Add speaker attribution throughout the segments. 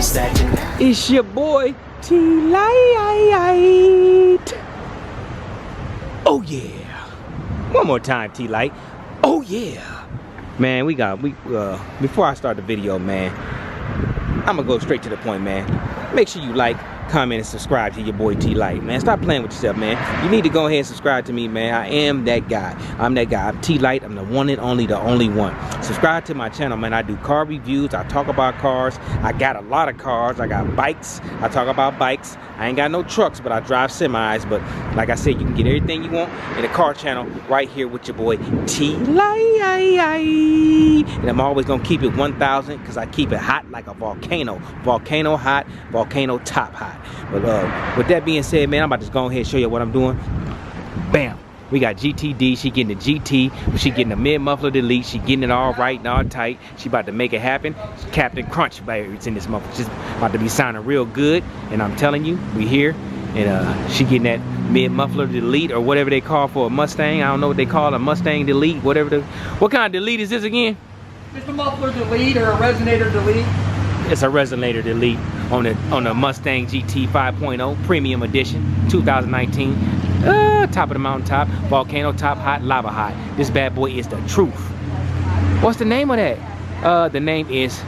Speaker 1: just that you.
Speaker 2: It's your boy Tlites. Oh yeah. One more time, Tlites. Oh yeah. Man, before I start the video, man, I'm gonna go straight to the point, man. Make sure you like, comment, and subscribe to your boy Tlites, man. Stop playing with yourself, man. You need to go ahead and subscribe to me, man. I am that guy. I'm that guy. I'm Tlites. I'm the one and only, the only one. Subscribe to my channel, man. I do car reviews. I talk about cars. I got a lot of cars. I got bikes. I talk about bikes. I ain't got no trucks, but I drive semis. But like I said, you can get everything you want in the car channel right here with your boy Tlites. And I'm always gonna keep it 1,000 because I keep it hot like a volcano. Volcano hot, volcano top hot. But with that being said, man, I'm about to go ahead and show you what I'm doing. Bam. We got GTD. She getting the GT. She getting the mid muffler delete. She getting it all right and all tight. She about to make it happen. Captain Crunch, baby, it's in this muffler. She's about to be sounding real good. And I'm telling you, we here. And she getting that mid muffler delete or whatever they call for a Mustang. I don't know what they call a Mustang delete. What kind of delete is this again?
Speaker 3: It's a muffler delete or a resonator delete.
Speaker 2: It's a resonator delete on the Mustang GT 5.0 Premium Edition 2019. Top of the mountaintop, volcano top hot, lava hot. This bad boy is the truth. What's the name of that? The name is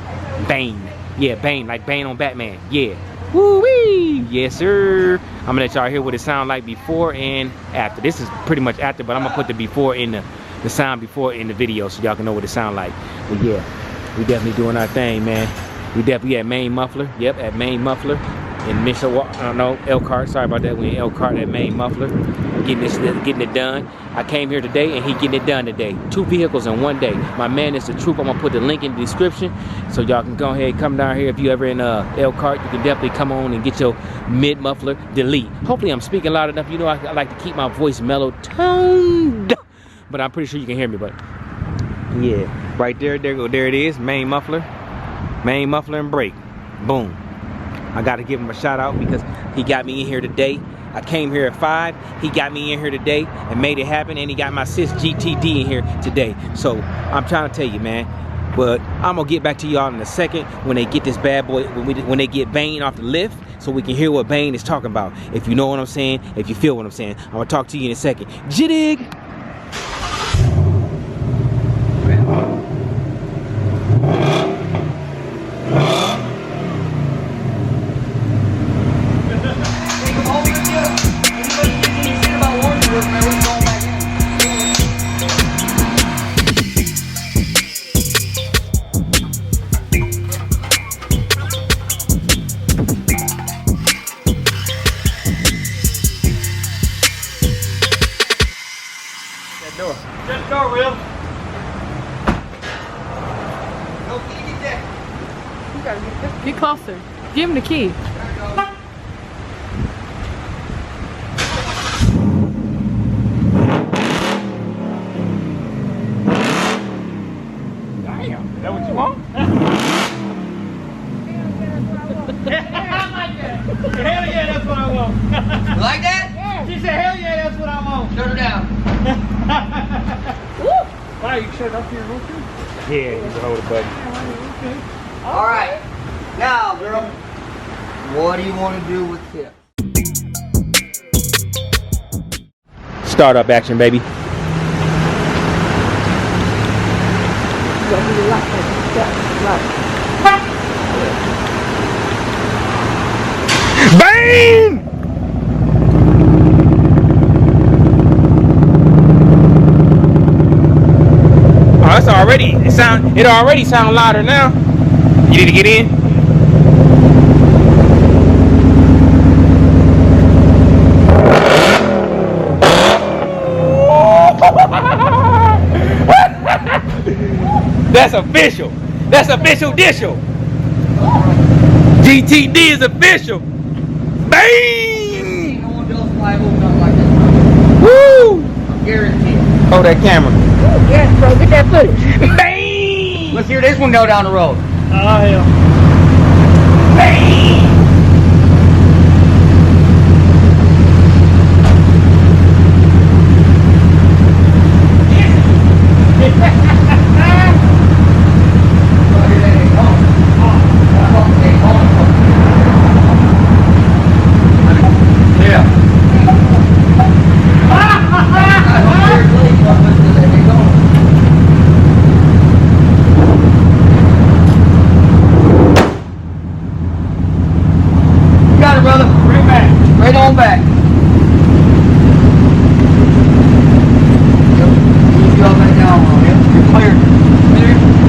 Speaker 2: Bane. Yeah, Bane, like Bane on Batman. Yeah. Woo-wee! Yes, sir. I'm gonna let y'all hear what it sounds like before and after. This is pretty much after, but I'm gonna put the before in the sound before in the video so y'all can know what it sounds like. But yeah, we definitely doing our thing, man. We definitely at Main Muffler. Yep, at Main Muffler in Elkhart. Sorry about that. We in Elkhart at Main Muffler, getting it done. I came here today and he getting it done today. 2 vehicles in 1 day. My man is the truth. I'm gonna put the link in the description so y'all can go ahead and come down here. If you ever in Elkhart, you can definitely come on and get your mid muffler delete. Hopefully I'm speaking loud enough. You know I like to keep my voice mellow toned, but I'm pretty sure you can hear me. But yeah, right there it is. Main Muffler and brake. Boom. I gotta give him a shout out because he got me in here today. I came here at 5. He got me in here today and made it happen, and he got my sis GTD in here today. So I'm trying to tell you, man. But I'm gonna get back to y'all in a second when they get this bad boy, when they get Bane off the lift, so we can hear what Bane is talking about. If you know what I'm saying, if you feel what I'm saying, I'm gonna talk to you in a second. Jittig!
Speaker 3: Just go, Real. No key, get that.
Speaker 4: You gotta get closer. Give him the key.
Speaker 2: Damn, is that what you want?
Speaker 3: Hell yeah, that's what I want. You like that? Yeah. She said, hell yeah, that's what I want. Turn her down.
Speaker 4: Woo!
Speaker 3: Wow, you shut up here real quick?
Speaker 2: Yeah, you can hold the button.
Speaker 3: Okay. All right. Now, girl, what do you want to do with it?
Speaker 2: Startup action, baby. Bang! Oh, it already sound louder now. You need to get in. That's official. That's official dishel. GTD is official. Bang!
Speaker 3: No one else fly over nothing like that.
Speaker 2: Woo!
Speaker 3: Guaranteed.
Speaker 2: Hold that camera.
Speaker 4: Yes, bro, get that footage.
Speaker 2: Bang!
Speaker 3: Let's hear this one go down the road.
Speaker 4: Oh, hell.
Speaker 2: Bang!
Speaker 3: back. Yep. Ease y'all back down a little bit. You're clear.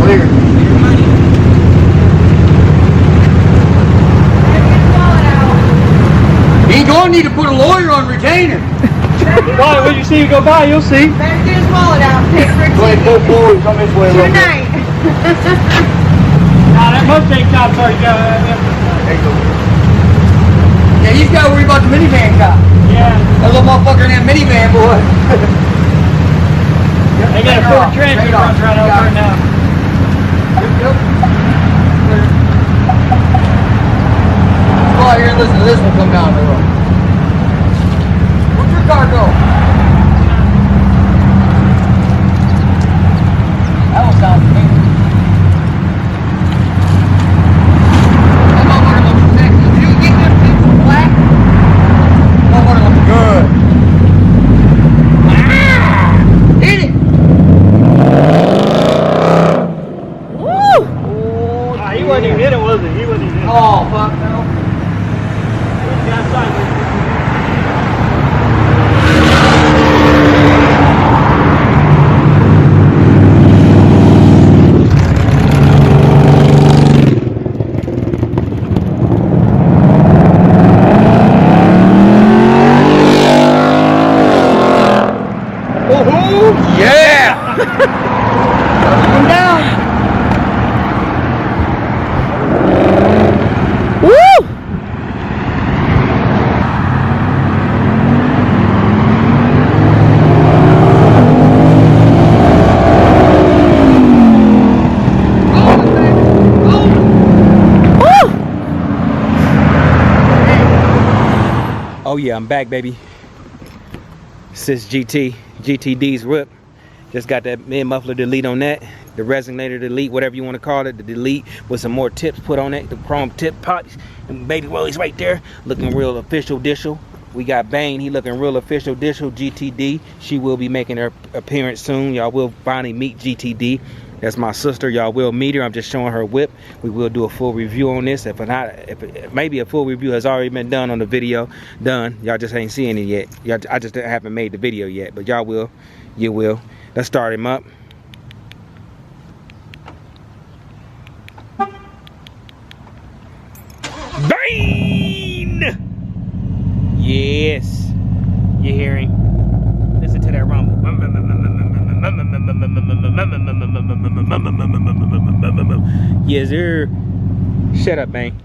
Speaker 3: Clear. You ain't gonna need to put a lawyer on retainer.
Speaker 1: Why? When you see you go by, you'll see.
Speaker 5: Better get his wallet out. Take for a
Speaker 3: Go ahead, pull forward. Come this way a little bit.
Speaker 5: tonight.
Speaker 1: Nah, that Mustang cop's already got
Speaker 3: There you go. Yeah, he's got to worry about the minivan cop.
Speaker 1: Yeah.
Speaker 3: That little motherfucker in that minivan, boy. Yep,
Speaker 1: They got a Ford Transit runs right over there now.
Speaker 3: Yep. Come on here and listen to this one come down the road. Where'd your car go? That one sounds familiar. That motherfucker looks sexy. Did you get them things black? That motherfucker looks good. Ah! Hit it! Woo!
Speaker 1: Ah, he wasn't even in it, was he? He wasn't even in it.
Speaker 3: Oh, fuck no.
Speaker 1: He's outside with it.
Speaker 3: Yeah! Come down.
Speaker 2: Woo! Oh yeah, I'm back, baby. Sis GTD's whip. Just got that mid muffler delete on that. The resonator delete, whatever you want to call it, the delete with some more tips put on it. The chrome tip pots. And baby Rolly's right there, looking real official dishel. We got Bane, he looking real official dishel. GTD, she will be making her appearance soon. Y'all will finally meet GTD. That's my sister. Y'all will meet her. I'm just showing her whip. We will do a full review on this. If maybe a full review has already been done on the video. Done. Y'all just ain't seeing it yet. I just haven't made the video yet. But y'all will. You will. Let's start him up. Bane! Yes. You hear him? Listen to that rumble. Yes, sir. Shut up, Bane.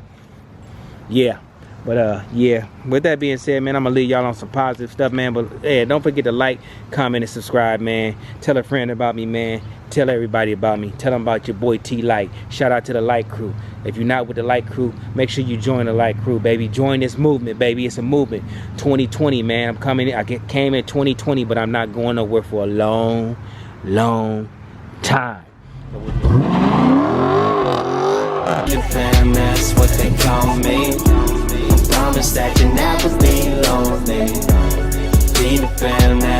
Speaker 2: Yeah. But yeah, with that being said, man, I'm gonna leave y'all on some positive stuff, man. But yeah, don't forget to like, comment, and subscribe, man. Tell a friend about me, man. Tell everybody about me. Tell them about your boy T Light. Shout out to the Light crew. If you're not with the Light crew, make sure you join the Light crew, baby. Join this movement, baby. It's a movement. 2020, man. I'm coming in. I came in 2020, but I'm not going nowhere for a long, long time.
Speaker 6: The fam, that's what they call me. Promise that you never be lonely. Be the fam.